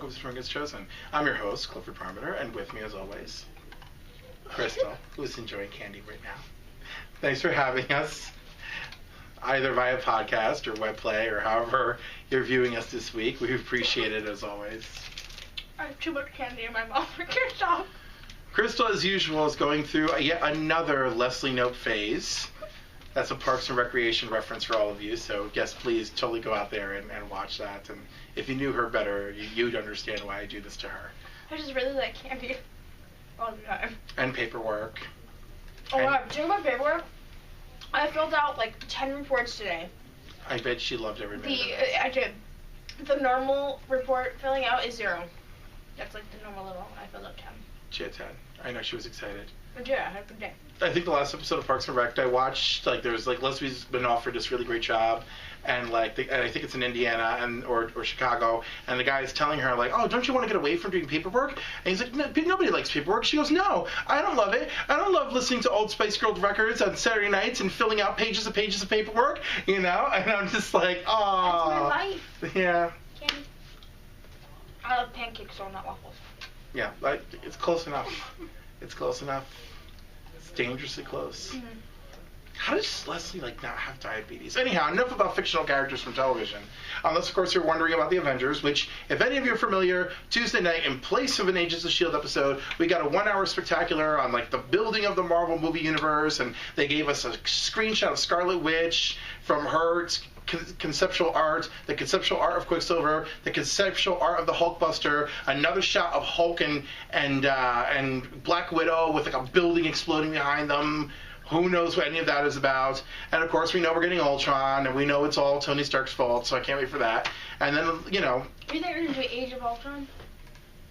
welcome to Ring Gets Chosen. I'm your host, Clifford Parmenter, and with me as always, Crystal, who's enjoying candy right now. Thanks for having us, either via podcast or web play or however you're viewing us this week. We appreciate it as always. I have too much candy in my mouth. I can't stop. Crystal, as usual, is going through yet another Leslie Knope phase. That's a Parks and Recreation reference for all of you, so yes, please totally go out there and watch that. And if you knew her better, you'd understand why I do this to her. I just really like candy all the time. And paperwork. Oh wow, do you know my paperwork? I filled out like 10 reports today. I bet she loved every minute of it. I did. The normal report filling out is 0. That's like the normal level. I filled out 10. She had 10. I know she was excited. But yeah, I had a good day. I think the last episode of Parks and Rec I watched, like, there's like Leslie's been offered this really great job, and like, and I think it's in Indiana and or Chicago, and the guy's telling her like, oh, don't you want to get away from doing paperwork? And he's like, no, nobody likes paperwork. She goes, no, I don't love it. I don't love listening to Old Spice Girls records on Saturday nights and filling out pages and pages of paperwork, you know? And I'm just like, oh. That's my life. Yeah. Candy. I love pancakes, so not waffles. Yeah, like, it's close enough. It's close enough. It's dangerously close. Mm-hmm. How does Leslie, like, not have diabetes? Anyhow, enough about fictional characters from television. Unless, of course, you're wondering about the Avengers, which, if any of you are familiar, Tuesday night, in place of an Agents of S.H.I.E.L.D. episode, we got a 1-hour spectacular on, like, the building of the Marvel movie universe, and they gave us a screenshot of Scarlet Witch from her conceptual art, the conceptual art of Quicksilver, the conceptual art of the Hulkbuster, another shot of Hulk and Black Widow with like a building exploding behind them. Who knows what any of that is about? And of course we know we're getting Ultron, and we know it's all Tony Stark's fault, so I can't wait for that. And then, you know... You think they're going to do Age of Ultron?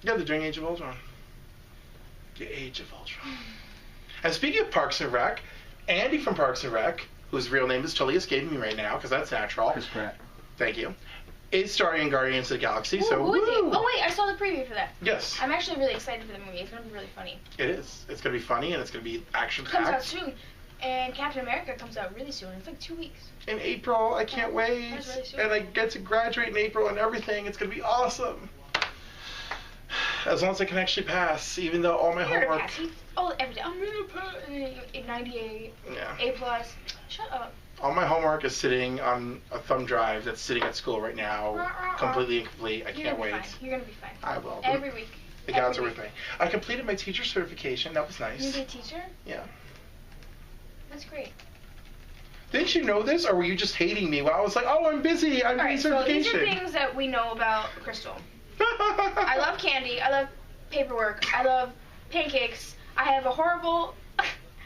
Yeah, they're doing Age of Ultron. The Age of Ultron. And speaking of Parks and Rec, Andy from Parks and Rec, whose real name is totally escaping me right now, because that's natural. Chris Pratt. Thank you. Is starring in Guardians of the Galaxy, Ooh, so who is he? woo! Oh wait, I saw the preview for that. Yes. I'm actually really excited for the movie. It's going to be really funny. It is. It's going to be funny, and it's going to be It comes out action-packed. soon. And Captain America comes out really soon. It's like 2 weeks. In April, I can't wait. That's really soon. And I get to graduate in April and everything. It's going to be awesome. As long as I can actually pass, even though all my You're gonna homework... pass. Oh, every day. I'm gonna pass. 98. Yeah. A+. Shut up. All my homework is sitting on a thumb drive that's sitting at school right now, completely incomplete. I can't wait. You're gonna be fine. I will. Every week. The gods are with me. I completed my teacher certification. That was nice. You're a teacher? Yeah. That's great. Didn't you know this, or were you just hating me while I was like, oh, I'm busy, I'm doing Alright, so these certification? are things that we know about Crystal. I love candy. I love paperwork. I love pancakes. I have a horrible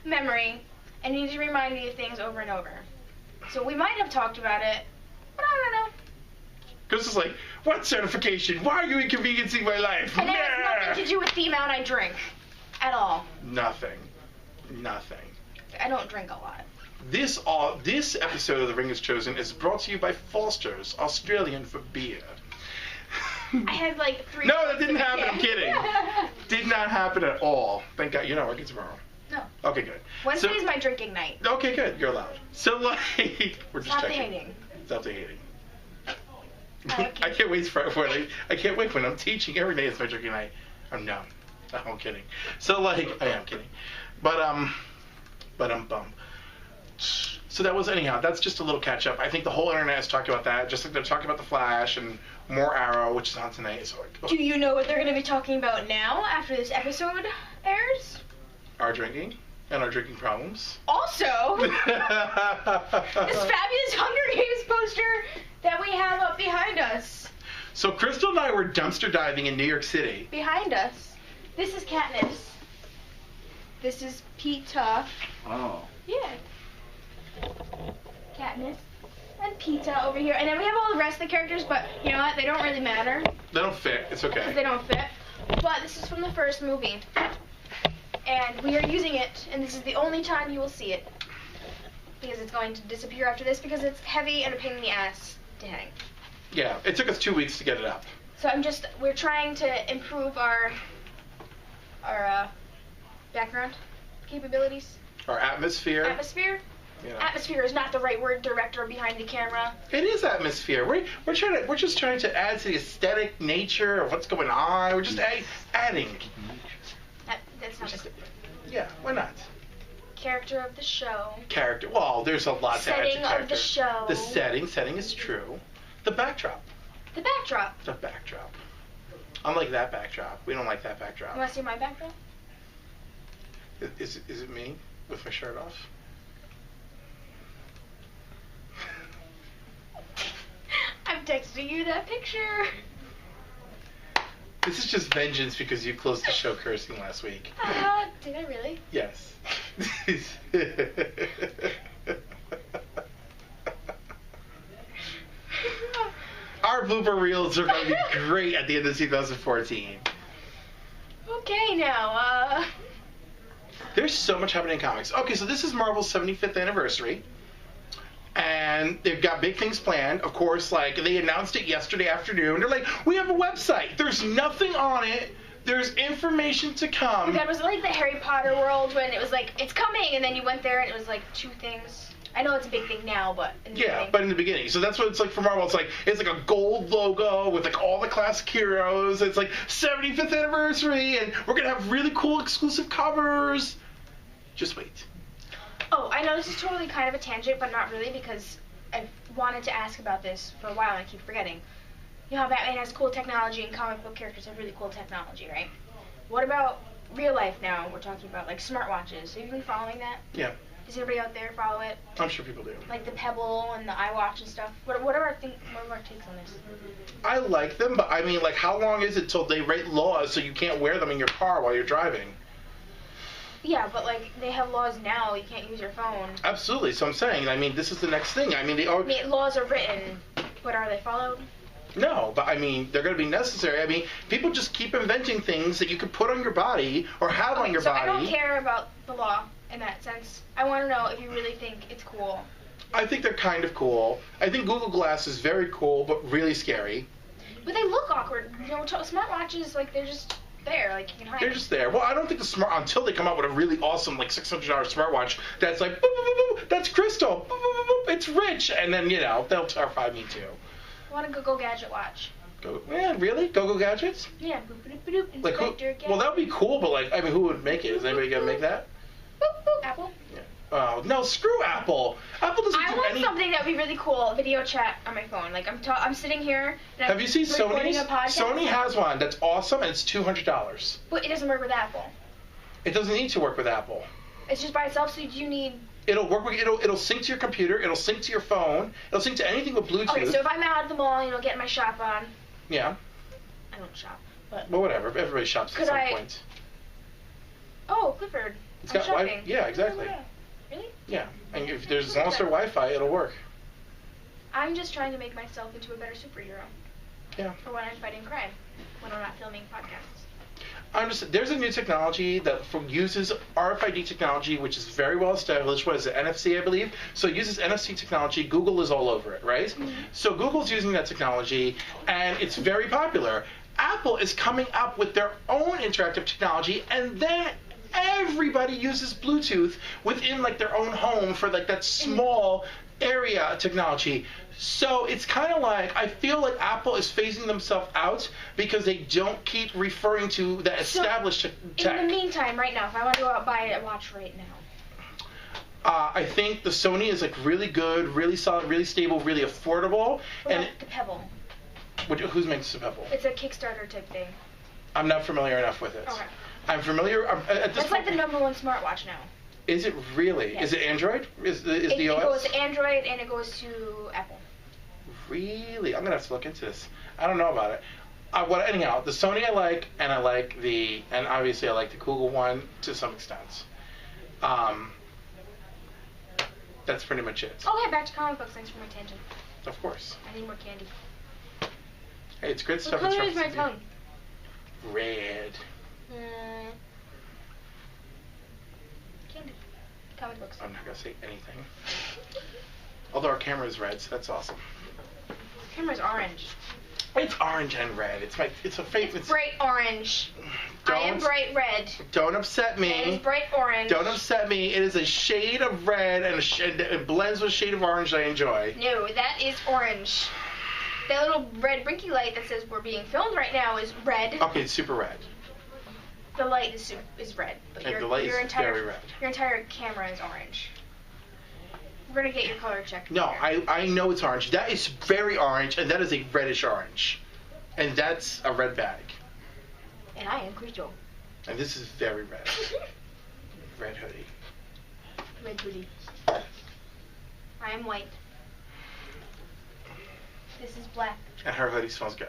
memory and need to remind me of things over and over. So we might have talked about it, but I don't know. Chris is like, what certification? Why are you inconveniencing my life? And it has nothing to do with the amount I drink. At all. Nothing. Nothing. I don't drink a lot. This episode of The Ring is Chosen is brought to you by Foster's, Australian for beer. I had like 3. No, that didn't happen. I'm kidding. Did not happen at all. Thank God. You're not working tomorrow. No. Okay, good. Wednesday is my drinking night. Okay, good. You're allowed. So, like, we're just Stop the checking. hating. Stop the hating. Okay. I can't wait I can't wait when I'm teaching every day. It's my drinking night. I'm no, I'm kidding. So, like, I am kidding. But bum. So that was, anyhow, that's just a little catch up. I think the whole internet is talking about that, just like they're talking about The Flash and more Arrow, which is on tonight. So like, Do you know what they're going to be talking about now after this episode airs? Our drinking and our drinking problems. Also, this fabulous Hunger Games poster that we have up behind us. So Crystal and I were dumpster diving in New York City. Behind us. This is Katniss. This is Peta. Oh. Yeah. Katniss. And Peta over here. And then we have all the rest of the characters, but you know what? They don't really matter. They don't fit. It's Because okay. they don't fit. But this is from the first movie. And we are using it, and this is the only time you will see it. Because it's going to disappear after this because it's heavy and a pain in the ass to hang. Yeah, it took us 2 weeks to get it up. So we're trying to improve our background capabilities. Our atmosphere. You know. Atmosphere is not the right word, director behind the camera. It is atmosphere. We're just trying to add to the aesthetic nature of what's going on. We're just adding. That's not the Yeah, why not? character of the show. Character. Well, there's a lot to add to Setting character. of the show. The setting is true. The backdrop. The backdrop. The backdrop. Unlike that backdrop. We don't like that backdrop. You want to see my backdrop? Is it me with my shirt off? I'm texting you that picture. This is just vengeance because you closed the show cursing last week. Did I really? Yes. Our blooper reels are going to be great at the end of 2014. Okay, now, There's so much happening in comics. Okay, so this is Marvel's 75th anniversary. And they've got big things planned. Of course, like, they announced it yesterday afternoon. They're like, we have a website. There's nothing on it. There's information to come. Oh God, was it like the Harry Potter world when it was like, it's coming, and then you went there and it was like 2 things? I know it's a big thing now, but in the beginning. But in the beginning. So that's what it's like for Marvel. It's like a gold logo with like all the classic heroes. It's like 75th anniversary, and we're gonna have really cool exclusive covers. Just wait. Oh, I know this is totally kind of a tangent, but not really, because I've wanted to ask about this for a while and I keep forgetting. You know how Batman has cool technology and comic book characters have really cool technology, right? What about real life now? We're talking about like smartwatches. Have you been following that? Yeah. Does anybody out there follow it? I'm sure people do. Like the Pebble and the iWatch and stuff. What are our takes on this? I like them, but I mean, like, how long is it till they write laws so you can't wear them in your car while you're driving? Yeah, but like they have laws now. You can't use your phone. Absolutely. So I'm saying, I mean, this is the next thing. I mean, laws are written, but are they followed? No, but I mean, they're going to be necessary. I mean, people just keep inventing things that you could put on your body or have on your body. I don't care about the law in that sense. I want to know if you really think it's cool. I think they're kind of cool. I think Google Glass is very cool, but really scary. But they look awkward. You know, smartwatches, like, they're just there. Like, you can hide They're them. just there. Well, I don't think until they come out with a really awesome, like, $600 smartwatch that's like, boop, boop, boop, boop, that's crystal, boop, boop, boop, boop, it's rich, and then, you know, they'll terrify me too. I want a Google Gadget watch. Yeah, really? Go gadgets? Yeah, boop boop boop boop. Like who? Well, that would be cool, but like, I mean, who would make it? Is anybody gonna make that? Boop boop. Apple. Yeah. Oh no, screw Apple. Apple doesn't do I want something that would be really cool. Video chat on my phone. Like I'm sitting here. And Have you seen Sony's? Sony has one that's awesome, and it's $200. But it doesn't work with Apple. It doesn't need to work with Apple. It's just by itself. So you need. It'll work with it'll sync to your computer. It'll sync to your phone. It'll sync to anything with Bluetooth. Okay, so if I'm out at the mall, you know, getting my shop on. Yeah. I don't shop, but. Well, whatever. Everybody shops at some point. Oh, Clifford. It's got shopping. Yeah, exactly. Really? Yeah, and if there's as long as there's Wi-Fi, it'll work. I'm just trying to make myself into a better superhero. Yeah. For when I'm fighting crime, when I'm not filming podcasts. There's a new technology that uses RFID technology, which is very well established. What is it, NFC, I believe? So it uses NFC technology. Google is all over it, right? Mm-hmm. So Google's using that technology, and it's very popular. Apple is coming up with their own interactive technology, and then everybody uses Bluetooth within like their own home for like that small area technology. So it's kind of like, I feel like Apple is phasing themselves out because they don't keep referring to the established tech. In the meantime, right now, if I want to go out and buy a watch right now. I think the Sony is like really good, really solid, really stable, really affordable. What and about the Pebble? Who's makes the Pebble? It's a Kickstarter type thing. I'm not familiar enough with it. Okay. I'm familiar. At this That's point, like the #1 smartwatch now. Is it really? Yes. Is it Android? Is the OS? It goes to Android and it goes to Apple. Really? I'm gonna have to look into this. I don't know about it. Anyhow, the Sony I like, and and obviously I like the Google one to some extent. That's pretty much it. Okay, back to comic books. Thanks for my tangent. Of course. I need more candy. Hey, it's great stuff. What color is my tongue? Red. Candy. Comic books. I'm not gonna say anything. Although our camera is red, so that's awesome. Camera's orange. It's orange and red. It's a favorite. It's bright orange. I am bright red. Don't upset me. It is bright orange. Don't upset me. It is a shade of red, and it blends with a shade of orange I enjoy. No, that is orange. That little red blinky light that says we're being filmed right now is red. Okay, it's super red. The light is red. But The light is very red. Your entire camera is orange. We're going to get your color checked. No, I know it's orange. That is very orange, and that is a reddish orange. And that's a red bag. And I am Crystal. And this is very red. Red hoodie. Red hoodie. I am white. This is black. And her hoodie smells good.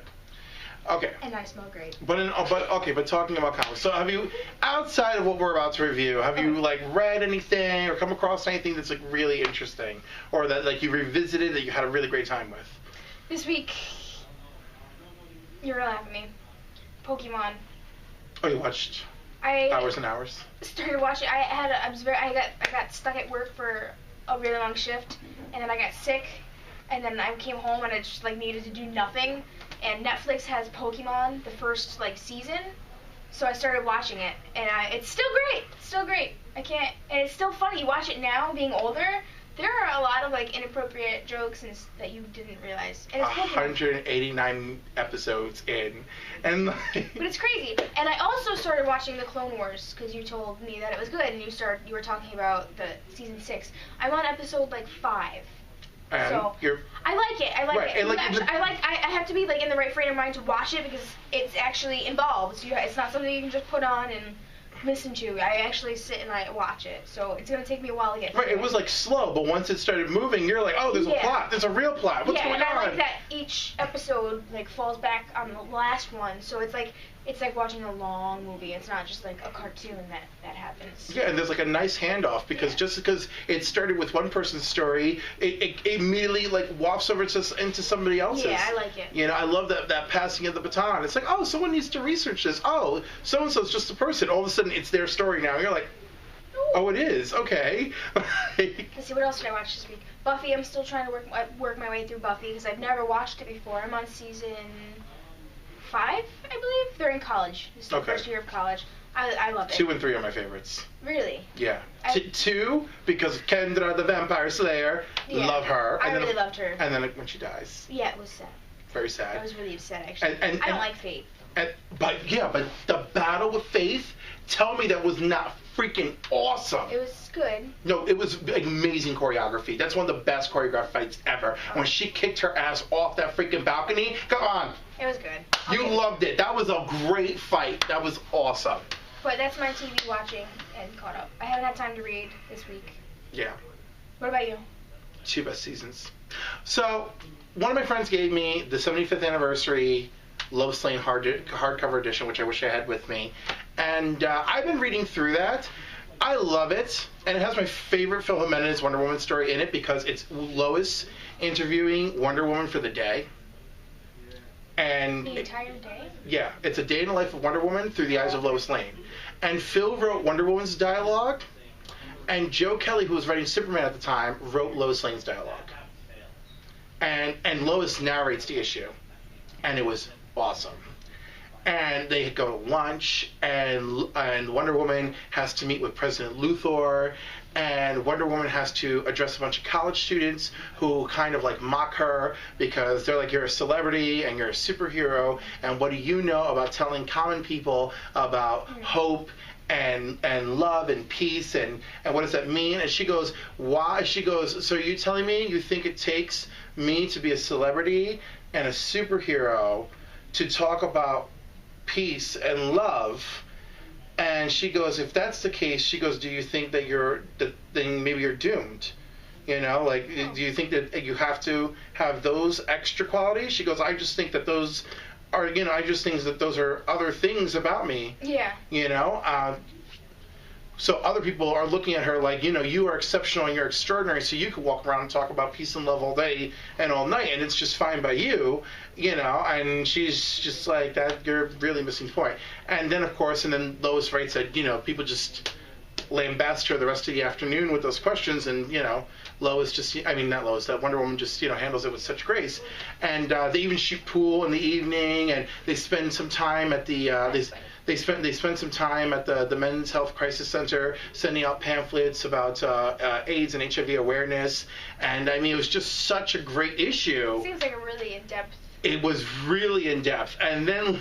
Okay. And I smell great. But talking about comics. So have you, outside of what we're about to review, have you like read anything or come across anything that's like really interesting, or that like you revisited that you had a really great time with? This week, you're gonna laugh at me. Pokemon. Oh, you watched hours and hours? Started watching. I got stuck at work for a really long shift, and then I got sick, and then I came home and I just like needed to do nothing. And Netflix has Pokemon, the first like season, so I started watching it, and it's still great. It's still great. I can't, and it's still funny. You watch it now, being older. There are a lot of like inappropriate jokes and that you didn't realize. And it's 189 episodes in, and like, but it's crazy. And I also started watching the Clone Wars because you told me that it was good, and you were talking about the season 6. I'm on episode like 5. And so I like it. I like it. I have to be like in the right frame of mind to watch it because it's actually involved. So it's not something you can just put on and listen to. I actually sit and I watch it. So it's gonna take me a while to get through. Right. It was like slow, but once it started moving, you're like, oh, there's a plot. There's a real plot. What's going on? I like that each episode like falls back on the last one. So it's like watching a long movie. It's not just like a cartoon that happens. Yeah, and there's like a nice handoff because just because it started with one person's story, it immediately like wafts over into somebody else's. Yeah, I like it. You know, I love that passing of the baton. It's like, oh, someone needs to research this. Oh, so-and-so's just a person. All of a sudden, it's their story now. And you're like, oh, it is. Okay. Let's see, what else did I watch this week? Buffy. I'm still trying to work my way through Buffy because I've never watched it before. I'm on season 5, I believe. They're in college. This is the first year of college. I love it. 2 and 3 are my favorites. Really? Yeah. 2 because of Kendra the Vampire Slayer. Yeah, love her. I really loved her. And then when she dies. Yeah, it was sad. Very sad. I was really upset actually. I don't like Faith. But the battle with Faith, tell me that was not freaking awesome. It was good. No, it was amazing choreography. That's one of the best choreographed fights ever. When she kicked her ass off that freaking balcony, come on. It was good. You loved it. That was a great fight. That was awesome. But that's my TV watching and caught up. I haven't had time to read this week. Yeah. What about you? 2 best seasons. So, one of my friends gave me the 75th anniversary Lois Lane hardcover edition, which I wish I had with me. And I've been reading through that. I love it. And it has my favorite Phil Jimenez Wonder Woman story in it because it's Lois interviewing Wonder Woman for the day. And the entire day? Yeah. It's a day in the life of Wonder Woman through the eyes of Lois Lane. And Phil wrote Wonder Woman's dialogue. And Joe Kelly, who was writing Superman at the time, wrote Lois Lane's dialogue. And Lois narrates the issue. And it was awesome. And they go to lunch, and Wonder Woman has to meet with President Luthor, and Wonder Woman has to address a bunch of college students who kind of like mock her because they're like, you're a celebrity and you're a superhero, and what do you know about telling common people about hope and love and peace and what does that mean? And she goes, why? She goes, so you telling me you think it takes me to be a celebrity and a superhero to talk about peace and love? And she goes, if that's the case, she goes, do you think that then maybe you're doomed? You know, like, do you think that you have to have those extra qualities? She goes, I just think that those are, I just think that those are other things about me. Yeah. So other people are looking at her like, you are exceptional and you're extraordinary, so you could walk around and talk about peace and love all day and all night, and it's just fine by you, and she's just like, that, you're really missing the point. And then, of course, Lois writes that, people just lambast her the rest of the afternoon with those questions, and, Lois just, not Lois, that Wonder Woman just, handles it with such grace. And they even shoot pool in the evening, and they spend some time at the, They spent some time at the Men's Health Crisis Center sending out pamphlets about AIDS and HIV awareness, and I mean it was just such a great issue. It seems like a really in-depth. It was really in depth, and then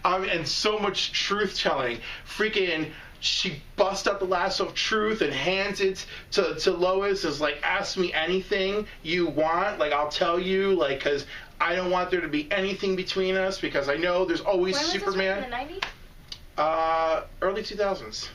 and so much truth telling. Freaking, she busts out the lasso of truth and hands it to Lois as like, ask me anything you want, like I'll tell you, like, because I don't want there to be anything between us, because I know there's always Superman. When was this, in the 90s? Early 2000s.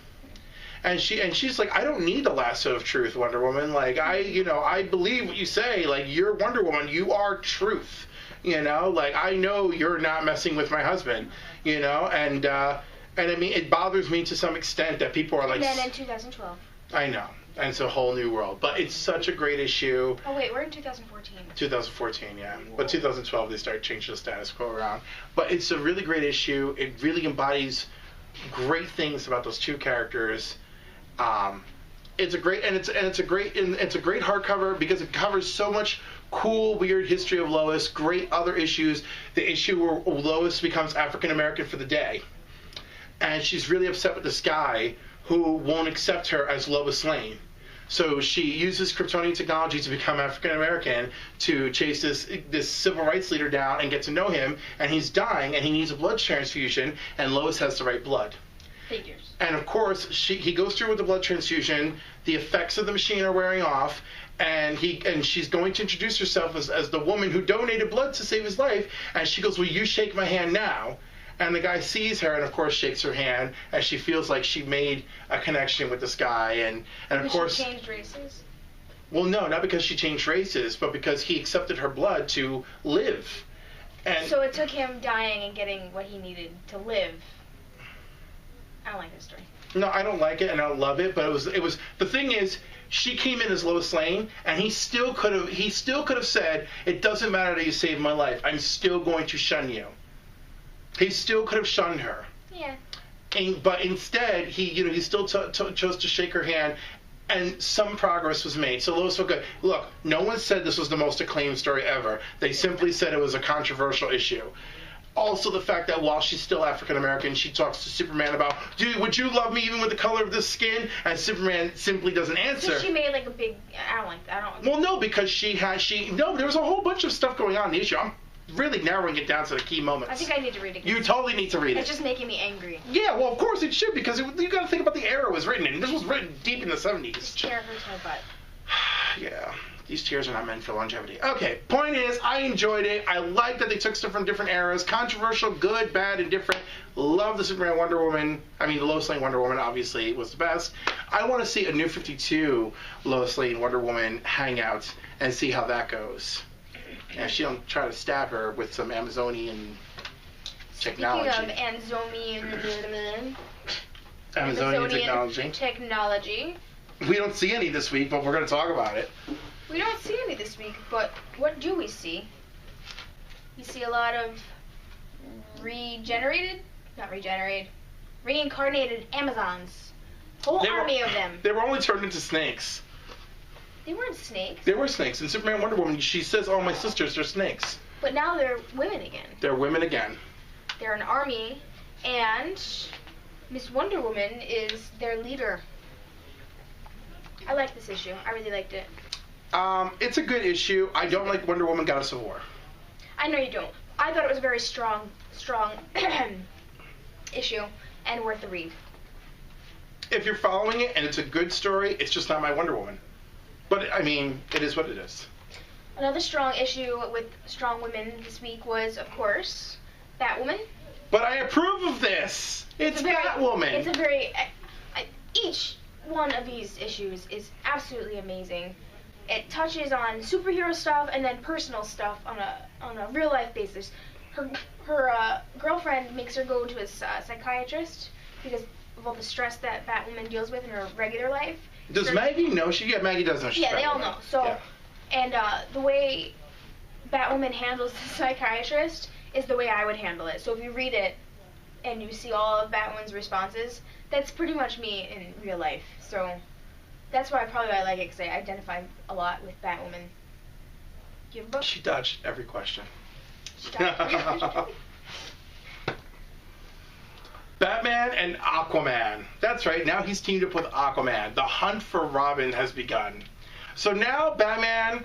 And she's like, I don't need the lasso of truth, Wonder Woman. Like, I believe what you say. Like, you're Wonder Woman. You are truth. Like, I know you're not messing with my husband. And I mean, it bothers me to some extent that people are like. And then in 2012. I know. And it's a whole new world. But it's such a great issue. Oh, wait, we're in 2014. 2014, yeah. Whoa. But 2012, they started changing the status quo around. But it's a really great issue. It really embodies great things about those two characters. It's a great hardcover because it covers so much cool, weird history of Lois, great other issues. The issue where Lois becomes African American for the day, and she's really upset with this guy who won't accept her as Lois Lane. So she uses Kryptonian technology to become African American to chase this civil rights leader down and get to know him. And he's dying, and he needs a blood transfusion, and Lois has the right blood. Figures. And of course, he goes through with the blood transfusion. The effects of the machine are wearing off, and she's going to introduce herself as the woman who donated blood to save his life. And she goes, "Will you shake my hand now?" And the guy sees her, and of course shakes her hand, and she feels like she made a connection with this guy. And of course, she changed races. Well, no, not because she changed races, but because he accepted her blood to live. And so it took him dying and getting what he needed to live. I don't like this story. No, I don't like it, and I don't love it. But it was. The thing is, she came in as Lois Lane, and he still could have said, "It doesn't matter that you saved my life. I'm still going to shun you." He still could have shunned her. Yeah. But instead, he still chose to shake her hand, and some progress was made. So Lois felt good. Look, no one said this was the most acclaimed story ever. They simply said it was a controversial issue. Also, the fact that while she's still African American, she talks to Superman about, "Dude, would you love me even with the color of this skin?" And Superman simply doesn't answer. So she made like a big. I don't like that. Well, no, because there was a whole bunch of stuff going on in the issue. I'm really narrowing it down to the key moments. I think I need to read it. You totally need to read it. It's just making me angry. Yeah, well, of course it should, because you got to think about the era it was written in. This was written deep in the 70s. This chair hurts my butt. Yeah, these chairs are not meant for longevity. Okay, point is, I enjoyed it. I like that they took stuff from different eras. Controversial, good, bad, and different. Love the Superman Wonder Woman. I mean, the Lois Lane Wonder Woman, obviously, was the best. I want to see a New 52 Lois Lane Wonder Woman hangout and see how that goes. And she don't try to stab her with some Amazonian technology. Speaking of Amazonian technology. We don't see any this week, but we're going to talk about it. We don't see any this week, but what do we see? We see a lot of reincarnated Amazons. Whole army of them. They were only turned into snakes. They weren't snakes. They were snakes. In Superman Wonder Woman, she says, "Oh, my sisters are snakes." But now they're women again. They're women again. They're an army, and Miss Wonder Woman is their leader. I like this issue. I really liked it. It's a good issue. I don't like Wonder Woman Goddess of War. I know you don't. I thought it was a very strong issue and worth the read. If you're following it and it's a good story, it's just not my Wonder Woman. But, I mean, it is what it is. Another strong issue with strong women this week was, of course, Batwoman. But I approve of this. It's Batwoman. It's a very... each one of these issues is absolutely amazing. It touches on superhero stuff and then personal stuff on a real life basis. Her girlfriend makes her go to a psychiatrist because of all the stress that Batwoman deals with in her regular life. Does Maggie know? Maggie does know she's Yeah, they all Batwoman. know. So, yeah. And the way Batwoman handles the psychiatrist is the way I would handle it. So if you read it and you see all of Batwoman's responses, that's pretty much me in real life. So that's why I like it, because I identify a lot with Batwoman. Do you have a book? She dodged every question. Batman and Aquaman. That's right, now he's teamed up with Aquaman. The hunt for Robin has begun. So now Batman's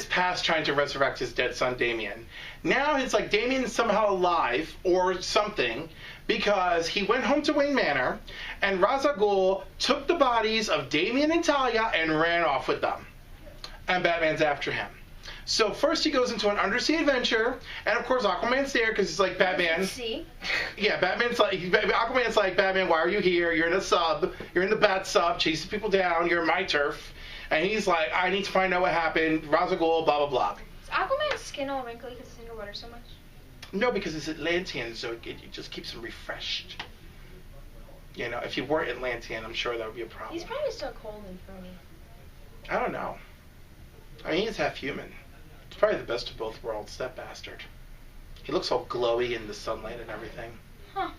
past trying to resurrect his dead son Damian. Now it's like Damian's somehow alive or something because he went home to Wayne Manor and Ra's al Ghul took the bodies of Damian and Talia and ran off with them. And Batman's after him. So first he goes into an undersea adventure, and of course Aquaman's there because he's like, Batman. See? Yeah, Aquaman's like, Batman, why are you here? You're in a sub. You're in the bat sub, chasing people down. You're in my turf. And he's like, I need to find out what happened. Ra's al Ghul, blah, blah, blah. Is Aquaman's skin all wrinkly because he's underwater so much? No, because it's Atlantean, so it just keeps him refreshed. You know, if you weren't Atlantean, I'm sure that would be a problem. He's probably still cold and phony. I don't know. I mean, he's half human. He's probably the best of both worlds, that bastard. He looks all glowy in the sunlight and everything. Huh.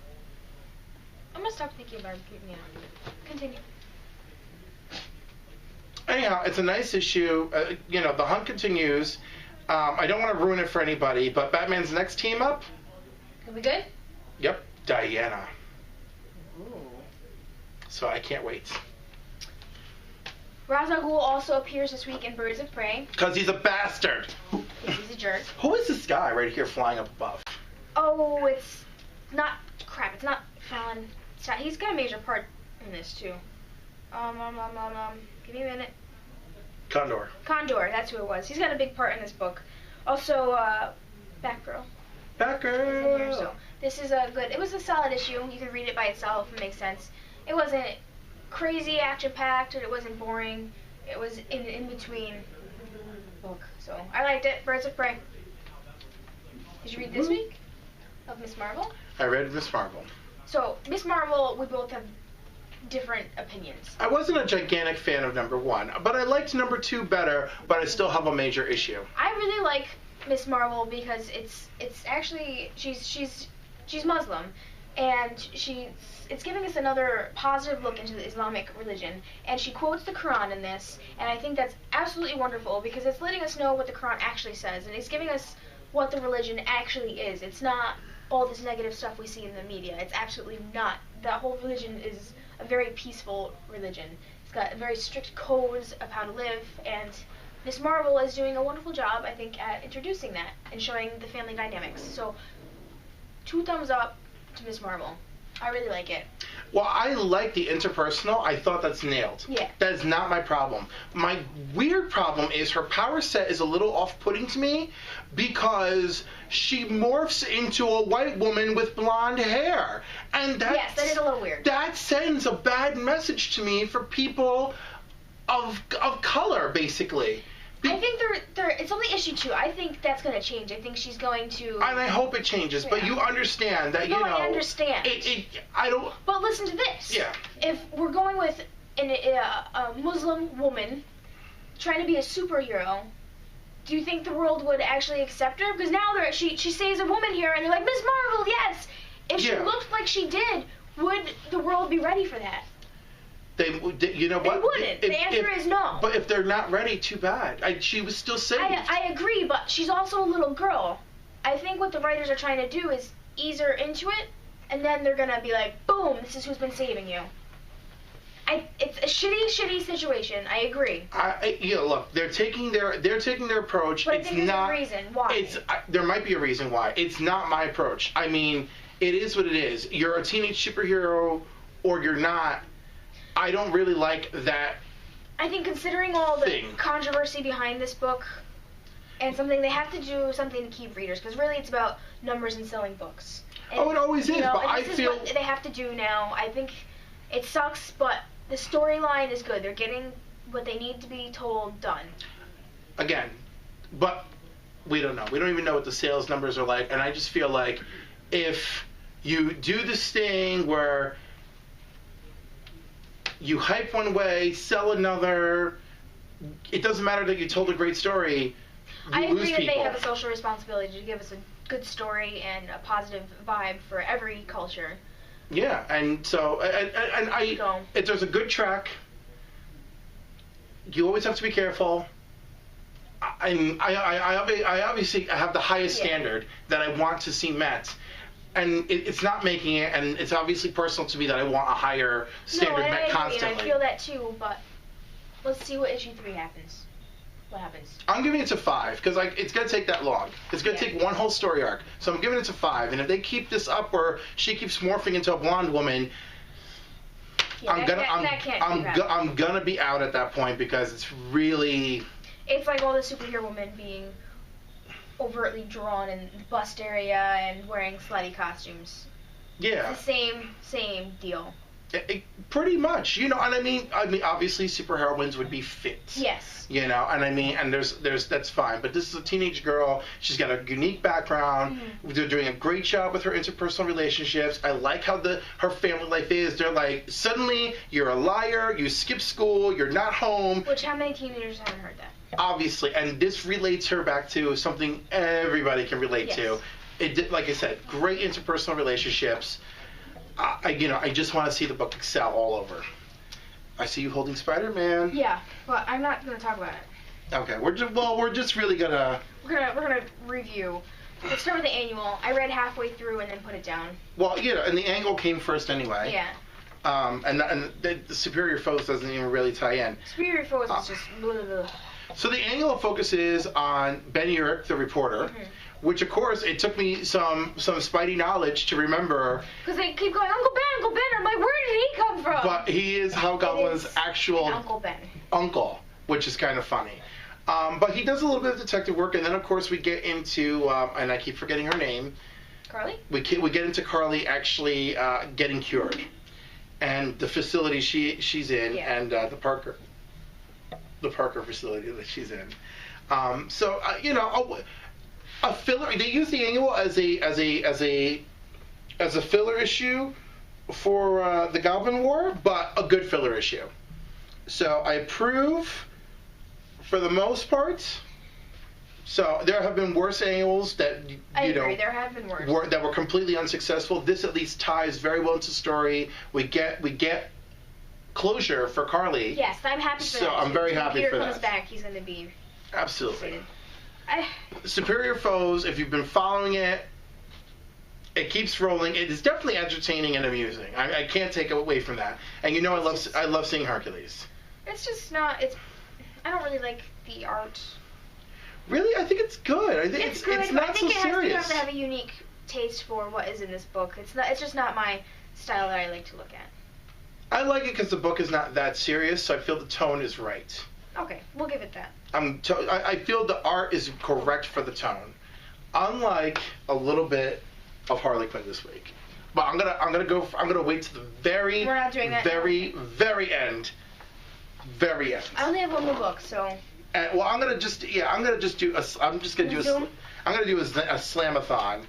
I'm gonna stop thinking about it creeping me out. Continue. Anyhow, it's a nice issue. You know, the hunt continues. I don't want to ruin it for anybody, but Batman's next team up? Are we good? Yep, Diana. Ooh. So I can't wait. Ra's al Ghul also appears this week in Birds of Prey. Because he's a bastard. He's a jerk. Who is this guy right here flying up above? Oh, it's not... Crap, it's not Fallon. He's got a major part in this, too. Give me a minute. Condor, that's who it was. He's got a big part in this book. Also, Batgirl. Batgirl. So this is a good... It was a solid issue. You could read it by itself. It makes sense. It wasn't crazy action-packed, or it wasn't boring. It was in between book. So I liked it. Birds of Prey. Did you read this week of Miss Marvel? I read Miss Marvel. So Miss Marvel, we both have different opinions. I wasn't a gigantic fan of number 1, but I liked number 2 better, but I still have a major issue. I really like Miss Marvel because it's actually she's Muslim, and it's giving us another positive look into the Islamic religion, and she quotes the Quran in this, and I think that's absolutely wonderful because it's letting us know what the Quran actually says, and it's giving us what the religion actually is. It's not all this negative stuff we see in the media. It's absolutely not. That whole religion is a very peaceful religion. It's got very strict codes of how to live, and Miss Marvel is doing a wonderful job, I think, at introducing that and showing the family dynamics. So, 2 thumbs up to Miss Marvel. I really like it. Well, I like the interpersonal. I thought that's nailed. Yeah. That is not my problem. My weird problem is her power set is a little off-putting to me because she morphs into a white woman with blonde hair. And yes, that is a little weird. That sends a bad message to me for people of color, basically. I think it's only issue 2. I think that's going to change. I think she's going to... And I hope it changes, but you understand that, no, I understand. I don't... But listen to this. Yeah. If we're going with a Muslim woman trying to be a superhero, do you think the world would actually accept her? Because now she says a woman here, and they're like, Miss Marvel, yes! If she looked like she did, would the world be ready for that? You know what? They wouldn't. The answer is no. But if they're not ready, too bad. She was still saved. I agree, but she's also a little girl. I think what the writers are trying to do is ease her into it, and then they're gonna be like, boom, this is who's been saving you. It's a shitty situation. I agree. Look, they're taking their approach. But I think there's a reason why. There might be a reason why. It's not my approach. I mean, it is what it is. You're a teenage superhero, or you're not. I don't really like that. I think considering all the controversy behind this book, and they have to do something to keep readers, because really it's about numbers and selling books. And, it always is, but I feel... This is what they have to do now. I think it sucks, but the storyline is good. They're getting what they need to be told done. Again, but we don't know. We don't even know what the sales numbers are like, and I just feel like if you do this thing where you hype one way, sell another, it doesn't matter that you told a great story, I agree that they have a social responsibility to give us a good story and a positive vibe for every culture. Yeah, and so, if there's a good track, you always have to be careful. I obviously have the highest standard that I want to see met. and it's not making it, and it's obviously personal to me that I want a higher standard no, met constantly. And I feel that too, but let's see what issue 3 happens. What happens? I'm giving it to 5 because it's gonna take that long. It's gonna take one whole story arc, so I'm giving it to 5. And if they keep this up where she keeps morphing into a blonde woman, I'm gonna be out at that point because it's really. It's like all the superhero women being overtly drawn in the bust area and wearing slutty costumes. Yeah. It's the same deal. Pretty much, and I mean, obviously, superheroines would be fit. Yes. And I mean, and there's that's fine. But this is a teenage girl. She's got a unique background. Mm-hmm. They're doing a great job with her interpersonal relationships. I like how her family life is. They're like, suddenly you're a liar. You skip school. You're not home. Which how many teenagers haven't heard that? Obviously, and this relates her back to something everybody can relate to. Like I said, great interpersonal relationships. I just want to see the book excel all over. I see you holding Spider-Man. Yeah, but I'm not gonna talk about it. Okay, we're just really gonna. We're gonna review. Let's start with the annual. I read halfway through and then put it down. Well, and the annual came first anyway. Yeah. And the Superior Foes doesn't even really tie in. Superior Foes is just. Blah, blah, blah. So the annual focuses on Ben Urich, the reporter. Mm-hmm. Which, of course, it took me some Spidey knowledge to remember. Because they keep going, Uncle Ben. I'm like, where did he come from? But he is Hobgoblin's actual Uncle Ben. Uncle, which is kind of funny. But he does a little bit of detective work, and then, of course, we get into, and I keep forgetting her name. Carly? We get into Carly actually getting cured. And the facility she's in, and the Parker facility that she's in. A filler. They use the annual as a filler issue for the Goblin War, but a good filler issue. So I approve for the most part. So there have been worse annuals that I agree. There have been worse that were completely unsuccessful. This at least ties very well into story. We get closure for Carly. Yes, I'm happy for that. So I'm very happy for that. Peter comes back, he's going to be absolutely. Superior Foes, if you've been following it, it keeps rolling. It is definitely entertaining and amusing. I can't take away from that. And I love seeing Hercules. It's just not. I don't really like the art. Really, I think it's good. I think it's good. It's not so serious. You have to have a unique taste for what is in this book. It's just not my style that I like to look at. I like it because the book is not that serious, so I feel the tone is right. Okay, we'll give it that. I feel the art is correct for the tone, unlike a little bit of Harley Quinn this week. But I'm gonna wait to the very, we're not doing that very, now. very end. Very end. I only have one more book, so. I'm gonna do a slamathon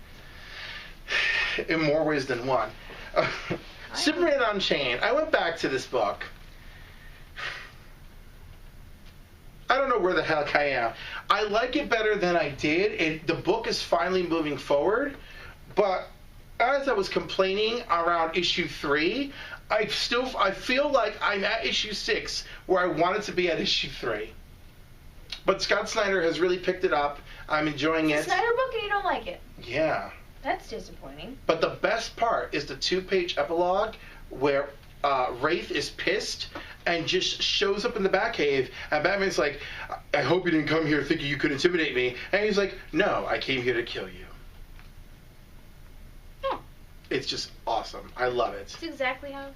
in more ways than one. Superman Unchained. I went back to this book. I don't know where the heck I am. I like it better than I did. The book is finally moving forward, but as I was complaining around issue 3, I feel like I'm at issue 6 where I wanted to be at issue 3. But Scott Snyder has really picked it up. I'm enjoying it. Snyder book and you don't like it? Yeah. That's disappointing. But the best part is the 2-page epilogue where Wraith is pissed and just shows up in the Batcave, and Batman's like, I hope you didn't come here thinking you could intimidate me. And he's like, no, I came here to kill you. Oh. It's just awesome. I love it. It's exactly how...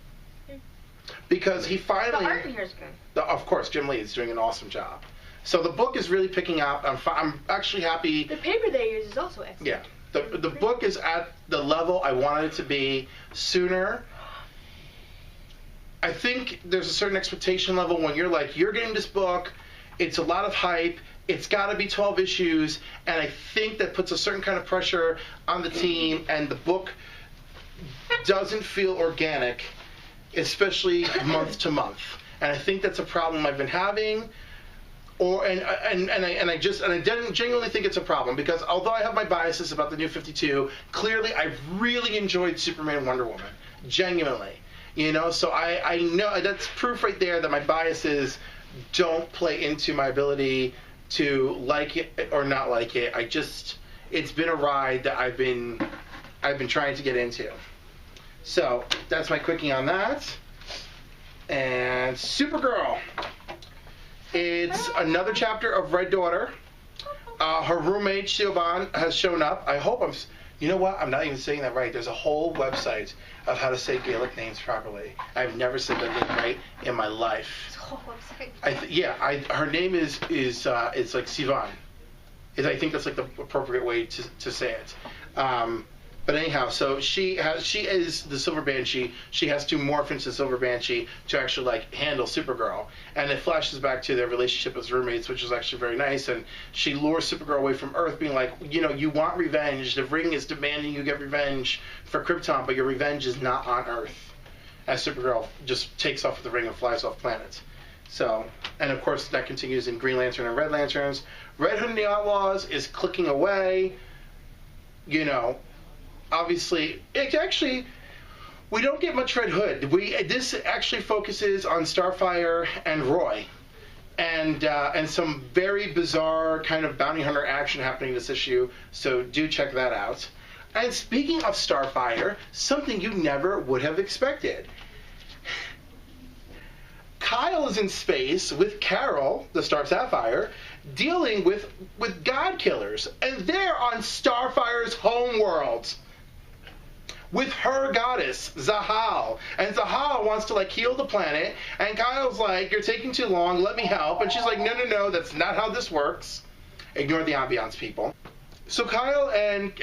Because he finally... The art in here is good. Of course, Jim Lee is doing an awesome job. So the book is really picking up. I'm actually happy. The paper they use is also excellent. Yeah. The book is at the level I wanted it to be sooner. I think there's a certain expectation level when you're getting this book, it's a lot of hype, it's got to be 12 issues, and I think that puts a certain kind of pressure on the team, and the book doesn't feel organic, especially month to month. And I think that's a problem I've been having. I genuinely think it's a problem because although I have my biases about the New 52, clearly I've really enjoyed Superman and Wonder Woman, genuinely. So I know that's proof right there that my biases don't play into my ability to like it or not like it. It's been a ride that I've been I've been trying to get into. So that's my quickie on that. And Supergirl. It's another chapter of Red Daughter. Her roommate Siobhan has shown up. I hope I'm. You know what? I'm not even saying that right. There's a whole website of how to say Gaelic names properly. I've never said that name right in my life. It's a whole website. Her name is it's like Siobhan. I think that's like the appropriate way to say it. But anyhow, so she is the Silver Banshee. She has to morph into Silver Banshee to actually like handle Supergirl. And it flashes back to their relationship as roommates, which is actually very nice. And she lures Supergirl away from Earth, being like, you know, you want revenge. The ring is demanding you get revenge for Krypton, but your revenge is not on Earth. As Supergirl just takes off with the ring and flies off planet. So, and of course that continues in Green Lantern and Red Lanterns. Red Hood and the Outlaws is clicking away. You know, obviously, we don't get much Red Hood. This actually focuses on Starfire and Roy, and some very bizarre kind of bounty hunter action happening in this issue. So do check that out. And speaking of Starfire, something you never would have expected. Kyle is in space with Carol, the Star Sapphire, dealing with God Killers, and they're on Starfire's home world with her goddess, Zahal. And Zahal wants to, like, heal the planet, and Kyle's like, you're taking too long, let me help. And she's like, no, that's not how this works. Ignore the ambiance, people. So Kyle and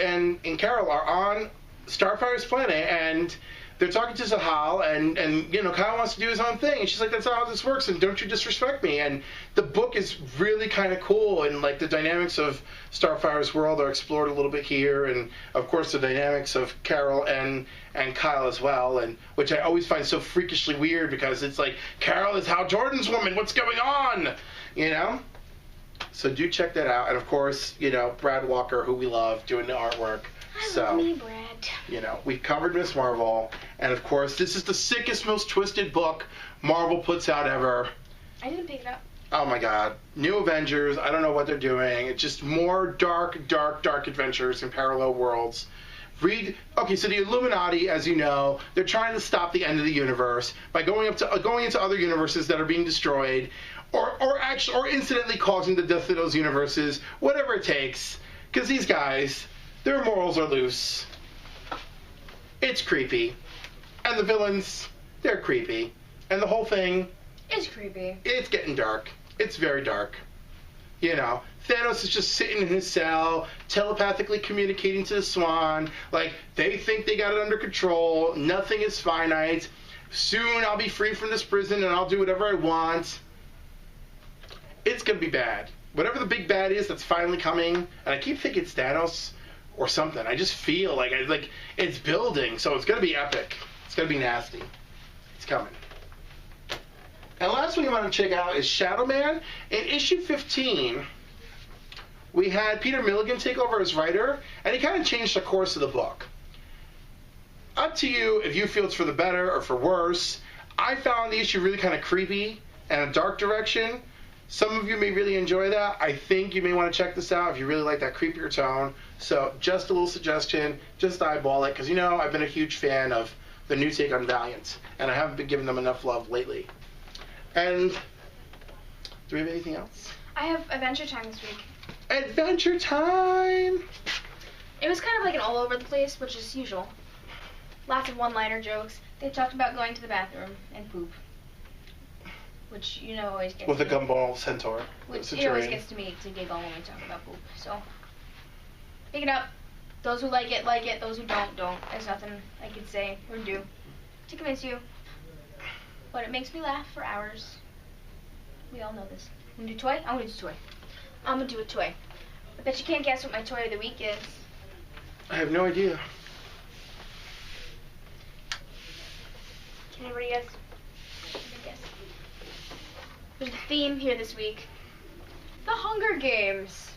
Carol are on Starfire's planet, and they're talking to Zahal, and you know, Kyle wants to do his own thing, and she's like, that's not how this works, and don't you disrespect me. And the book is really kind of cool, and like the dynamics of Starfire's world are explored a little bit here, and of course the dynamics of Carol and Kyle as well, and which I always find so freakishly weird, because it's like, Carol is Hal Jordan's woman, what's going on, you know? So do check that out, and of course, you know, Brad Walker, who we love, doing the artwork. I love me, Brad. You know, we covered Miss Marvel, and of course, this is the sickest, most twisted book Marvel puts out ever. I didn't pick it up. Oh my God. New Avengers, I don't know what they're doing. It's just more dark adventures in parallel worlds. Okay, so the Illuminati, as you know, they're trying to stop the end of the universe by going into other universes that are being destroyed, or incidentally causing the death of those universes, whatever it takes, because these guys, their morals are loose. It's creepy. And the villains, they're creepy. And the whole thing, It's creepy. It's getting dark. It's very dark. You know, Thanos is just sitting in his cell, telepathically communicating to the Swan. Like, they think they got it under control. Nothing is finite. Soon I'll be free from this prison and I'll do whatever I want. It's going to be bad. Whatever the big bad is that's finally coming, and I keep thinking it's Thanos or something. I just feel like it's building, so it's going to be epic. It's going to be nasty. It's coming. And last thing I want to check out is Shadow Man. In issue 15, we had Peter Milligan take over as writer, and he kind of changed the course of the book. Up to you if you feel it's for the better or for worse. I found the issue really kind of creepy and a dark direction. Some of you may really enjoy that. I think you may want to check this out if you really like that creepier tone. So just a little suggestion, just eyeball it, because you know I've been a huge fan of the new take on Valiant, and I haven't been giving them enough love lately. And do we have anything else? I have Adventure Time this week. Adventure Time! It was kind of like an all over the place, which is usual. Lots of one-liner jokes. They talked about going to the bathroom and poop. Which, you know, always gets with me. a gumball centaur. Which it always gets to me to giggle when we talk about poop. So, pick it up. Those who like it, like it. Those who don't, don't. There's nothing I can say or do to convince you. But it makes me laugh for hours. We all know this. Want to do a toy? I'm going to do a toy. I'm going to do a toy. I bet you can't guess what my toy of the week is. I have no idea. Can anybody guess? Guess. There's a theme here this week. The Hunger Games.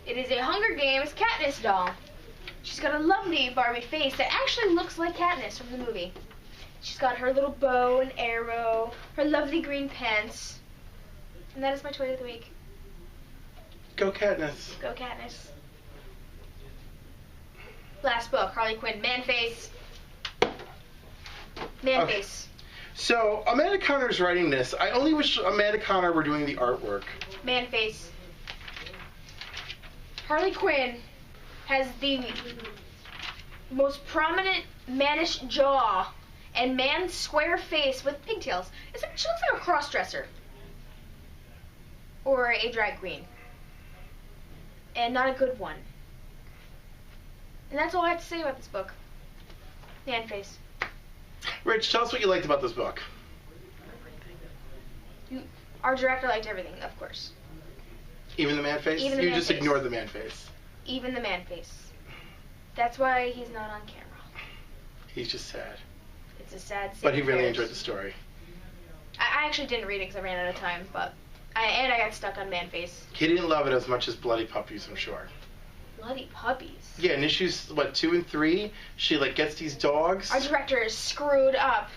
It is a Hunger Games Katniss doll. She's got a lovely Barbie face that actually looks like Katniss from the movie. She's got her little bow and arrow, her lovely green pants. And that is my toy of the week. Go Katniss. Go Katniss. Last book, Harley Quinn, Man-Face. Man-Face. So, Amanda Connor's writing this. I only wish Amanda Connor were doing the artwork. Man-Face. Harley Quinn has the most prominent mannish jaw and man's square face with pigtails. She looks like a cross-dresser. Or a drag queen. And not a good one. And that's all I have to say about this book. Man-Face. Rich, tell us what you liked about this book. Our director liked everything, of course. Even the man-face? Even the you man-face. just ignored the man-face. Even the man-face. That's why he's not on camera. He's just sad. It's a sad scene. But he really enjoyed the story. I actually didn't read it because I ran out of time, but I got stuck on Man-Face. He didn't love it as much as Bloody Puppies, I'm sure. Bloody Puppies? Yeah, in issues, 2 and 3, she, gets these dogs. Our director is screwed up.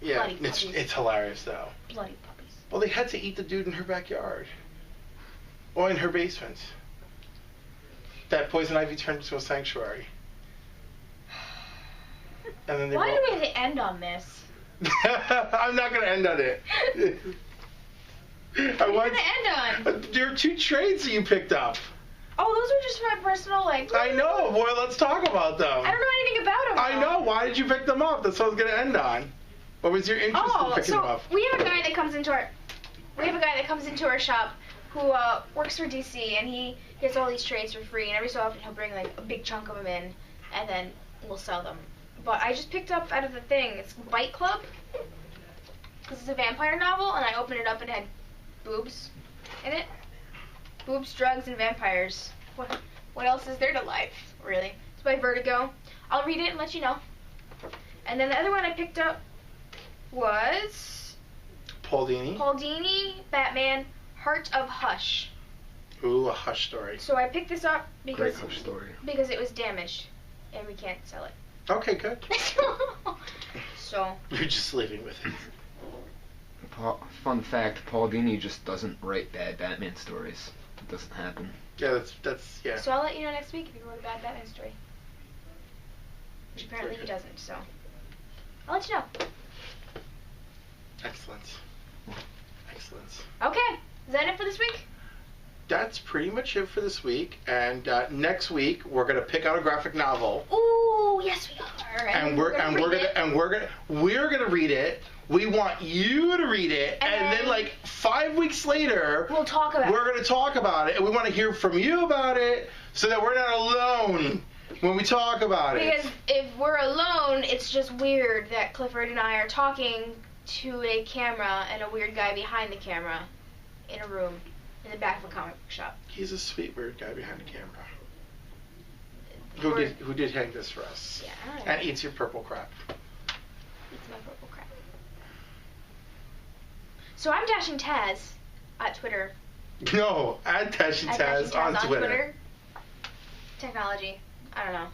Yeah, Bloody Puppies. it's hilarious, though. Bloody Puppies. Well, they had to eat the dude in her backyard. Or in her basement. That poison ivy turned into a sanctuary. And then they Why do we have to end on this? I'm not going to end on it. What are you going to end on? There are 2 trades that you picked up. Oh, those are just my personal, I know. Boy, let's talk about them. I don't know anything about them. I know. Why did you pick them up? That's what I was going to end on. What was your interest in picking them up? We have a guy that comes into our shop who works for DC, and he gets all these trades for free, and every so often he'll bring a big chunk of them in, and then we'll sell them. But I just picked up out of the thing. It's Bite Club. This is a vampire novel, and I opened it up and it had boobs in it. Boobs, drugs, and vampires. What else is there to life, really? It's by Vertigo. I'll read it and let you know. And then the other one I picked up was Paul Dini, Batman, Heart of Hush. Ooh, a Hush story. So I picked this up because Great Hush story. Because it was damaged, and we can't sell it. Okay, good. So. You're just leaving with it. Fun fact, Paul Dini just doesn't write bad Batman stories. It doesn't happen. Yeah, that's yeah. So I'll let you know next week if you wrote a bad Batman story. Which apparently he doesn't, so. I'll let you know. Excellent. Excellent. Okay. Is that it for this week? That's pretty much it for this week. And next week we're gonna pick out a graphic novel. Ooh, yes we are. And we're gonna read it. We want you to read it, and then 5 weeks later, we'll talk about we're gonna talk about it, and we want to hear from you about it, so that we're not alone when we talk about it. Because if we're alone, it's just weird that Clifford and I are talking to a camera and a weird guy behind the camera in a room in the back of a comic book shop. He's a sweet weird guy behind the camera. Who did hang this for us? Yeah. And eats your purple crap. Eats my purple crap. So I'm Dashing Taz at Twitter. No, at Dashing Taz on Twitter. Technology. I don't know.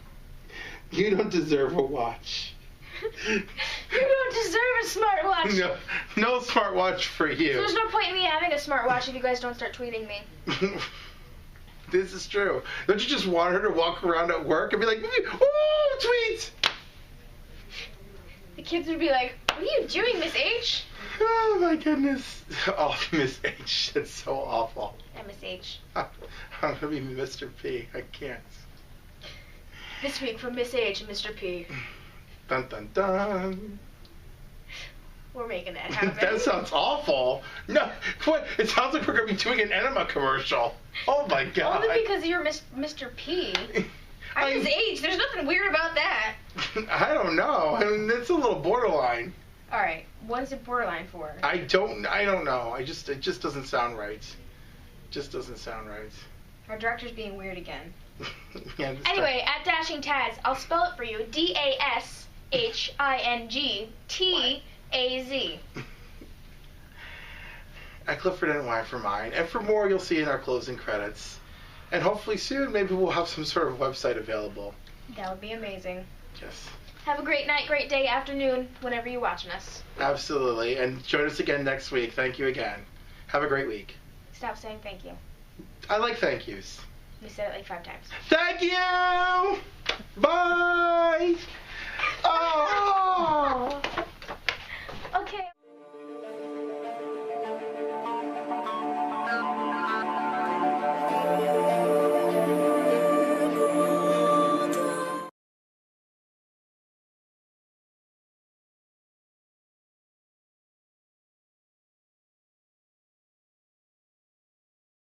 You don't deserve a watch. You don't deserve a smartwatch. No smartwatch for you. So there's no point in me having a smartwatch if you guys don't start tweeting me. This is true. Don't you just want her to walk around at work and be like, "Oh, tweet!" The kids would be like, "What are you doing, Miss H?" Oh my goodness. Oh, Miss H. That's so awful. MSH. I'm gonna be Mr. P. I can't. This week from Miss H and Mr. P. Dun dun dun. We're making that happen. That sounds awful. No, what? It sounds like we're gonna be doing an enema commercial. Oh my god. Only because you're Mr. P. I'm Miss H. There's nothing weird about that. I don't know. I mean, it's a little borderline. All right. What is it borderline for? I don't know. It just doesn't sound right. Just doesn't sound right. Our director's being weird again. Yeah, anyway, at Dashing Taz, I'll spell it for you. DASHINGTAZ. At Clifford and Y for mine. And for more, you'll see in our closing credits. And hopefully soon, maybe we'll have some sort of website available. That would be amazing. Yes. Have a great night, great day, afternoon, whenever you're watching us. Absolutely. And join us again next week. Thank you again. Have a great week. Stop saying thank you. I like thank yous. We said it like 5 times. Thank you! Bye! Oh!